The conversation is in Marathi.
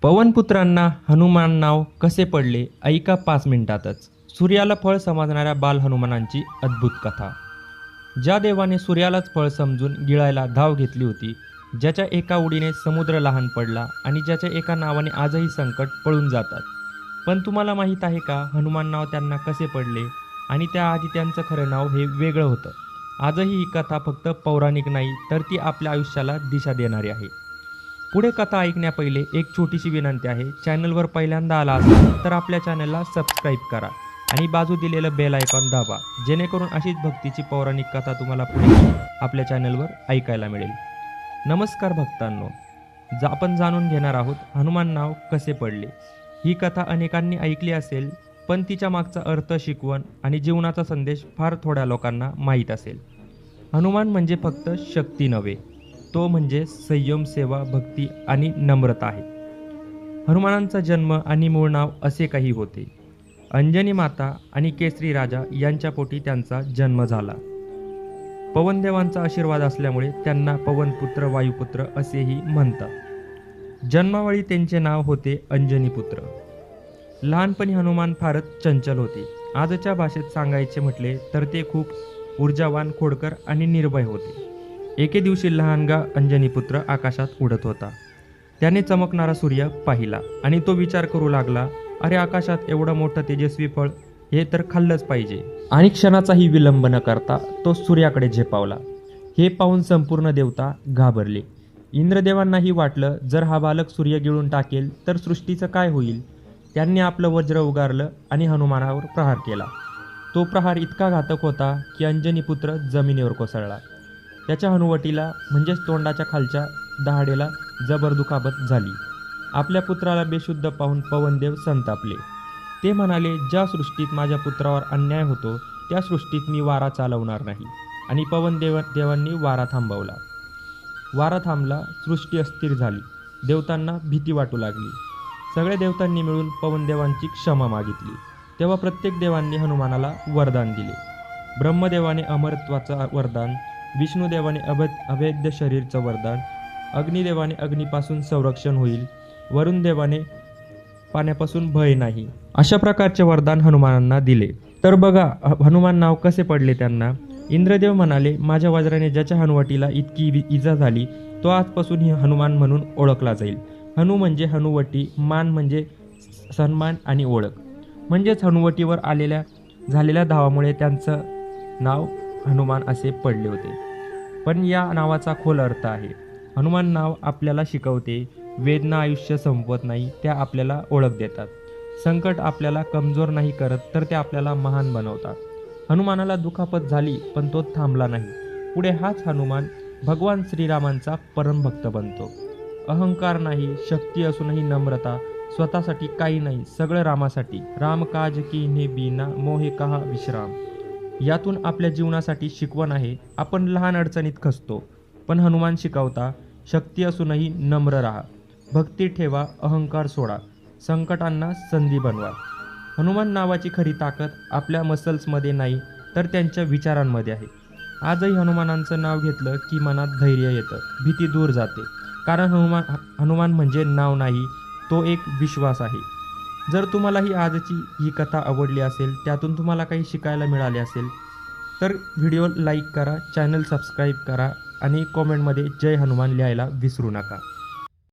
पवनपुत्रांना हनुमान नाव कसे पडले ऐका 5 मिनिटातच. सूर्याला फळ समजणाऱ्या बाल हनुमानांची अद्भुत कथा. ज्या देवाने सूर्यालाच फळ समजून गिळायला धाव घेतली होती, ज्याच्या एका उडीने समुद्र लहान पडला आणि ज्याच्या एका नावाने आजही संकट पळून जातात. पण तुम्हाला माहीत आहे का हनुमान नाव त्यांना कसे पडले आणि त्याआधी त्यांचं खरं नाव हे वेगळं होतं. आजही ही कथा फक्त पौराणिक नाही तर ती आपल्या आयुष्याला दिशा देणारी आहे. पुढे कथा ऐकण्यापहिले एक छोटीशी विनंती आहे. चॅनलवर पहिल्यांदा आला असाल तर आपल्या चॅनलला सबस्क्राईब करा आणि बाजू दिलेलं बेल आयकॉन दाबा, जेणेकरून अशीच भक्तीची पौराणिक कथा तुम्हाला पुढे आपल्या चॅनलवर ऐकायला मिळेल. नमस्कार भक्तांनो, आपण जाणून घेणार आहोत हनुमान नाव कसे पडले. ही कथा अनेकांनी ऐकली असेल, पण तिच्या मागचा अर्थ, शिकवण आणि जीवनाचा संदेश फार थोड्या लोकांना माहीत असेल. हनुमान म्हणजे फक्त शक्ती नव्हे, तो म्हणजे संयम, सेवा, भक्ती आणि नम्रता आहे. हनुमानांचा जन्म आणि मूळ नाव असे काही होते. अंजनी माता आणि केसरी राजा यांच्या पोटी त्यांचा जन्म झाला. पवनदेवांचा आशीर्वाद असल्यामुळे त्यांना पवनपुत्र, वायुपुत्र असेही म्हणतात. जन्मावेळी त्यांचे नाव होते अंजनीपुत्र. लहानपणी हनुमान फारच चंचल होते. आजच्या भाषेत सांगायचे म्हटले तर ते खूप ऊर्जावान, खोडकर आणि निर्भय होते. एके दिवशी लहानगा अंजनीपुत्र आकाशात उडत होता. त्याने चमकणारा सूर्य पाहिला आणि तो विचार करू लागला, अरे आकाशात एवढं मोठं तेजस्वी फळ, हे तर खाल्लंच पाहिजे. आणि क्षणाचाही विलंब न करता तो सूर्याकडे झेपावला. हे पाहून संपूर्ण देवता घाबरले. इंद्रदेवांनाही वाटलं, जर हा बालक सूर्य गिळून टाकेल तर सृष्टीचं काय होईल. त्यांनी आपलं वज्र उगारलं आणि हनुमानावर प्रहार केला. तो प्रहार इतका घातक होता की अंजनीपुत्र जमिनीवर कोसळला. त्याच्या हनुवटीला म्हणजेच तोंडाच्या खालच्या दहाडेला जबर दुखापत झाली. आपल्या पुत्राला बेशुद्ध पाहून पवनदेव संतापले. ते म्हणाले, ज्या सृष्टीत माझ्या पुत्रावर अन्याय होतो त्या सृष्टीत मी वारा चालवणार नाही. आणि देवांनी वारा थांबवला. वारा थांबला, सृष्टी अस्थिर झाली. देवतांना भीती वाटू लागली. सगळ्या देवतांनी मिळून पवनदेवांची क्षमा मागितली. तेव्हा प्रत्येक देवांनी हनुमानाला वरदान दिले. ब्रह्मदेवाने अमरत्वाचं वरदान, विष्णुदेवाने अभेद्य शरीरचं वरदान, अग्निदेवाने अग्नीपासून संरक्षण होईल, वरुण देवाने पाण्यापासून भय नाही, अशा प्रकारचे वरदान हनुमानांना दिले. तर बघा हनुमान नाव कसे पडले त्यांना. इंद्रदेव म्हणाले, माझ्या वज्राने ज्याच्या हनुवटीला इतकी इजा झाली तो आजपासून हनुमान म्हणून ओळखला जाईल. हनु म्हणजे हनुवटी, मान म्हणजे सन्मान आणि ओळख. म्हणजेच हनुवटीवर झालेल्या धावामुळे त्यांचं नाव हनुमान असे पडले होते. पण या नावाचा खोल अर्थ आहे. हनुमान नाव आपल्याला शिकवते, वेदना आयुष्य संपवत नाही, त्या आपल्याला ओळख देतात. संकट आपल्याला कमजोर नाही करत, तर ते आपल्याला महान बनवतात. हनुमानाला दुखापत झाली पण तो थांबला नाही. पुढे हाच हनुमान भगवान श्रीरामांचा परमभक्त बनतो. अहंकार नाही, शक्ती असूनही नम्रता, स्वतःसाठी काही नाही, सगळं रामासाठी. राम काज कीन्हे बीना, मोहे कहा विश्राम. यातून आपल्या जीवनासाठी शिकवण आहे. आपण लहान अडचणीत खचतो, पण हनुमान शिकवता, शक्ती असूनही नम्र राहा, भक्ती ठेवा, अहंकार सोडा, संकटांना संधी बनवा. हनुमान नावाची खरी ताकद आपल्या मसल्समध्ये नाही तर त्यांच्या विचारांमध्ये आहे. आजही हनुमानांचं नाव घेतलं की मनात धैर्य येतं, भीती दूर जाते. कारण हनुमान म्हणजे नाव नाही, तो एक विश्वास आहे. जर तुम्हालाही आजची ही कथा आवडली असेल, त्यातून तुम्हाला काही शिकायला मिळाले असेल तर व्हिडिओ लाईक करा, चॅनल सबस्क्राईब करा आणि कॉमेंटमध्ये जय हनुमान लिहायला विसरू नका.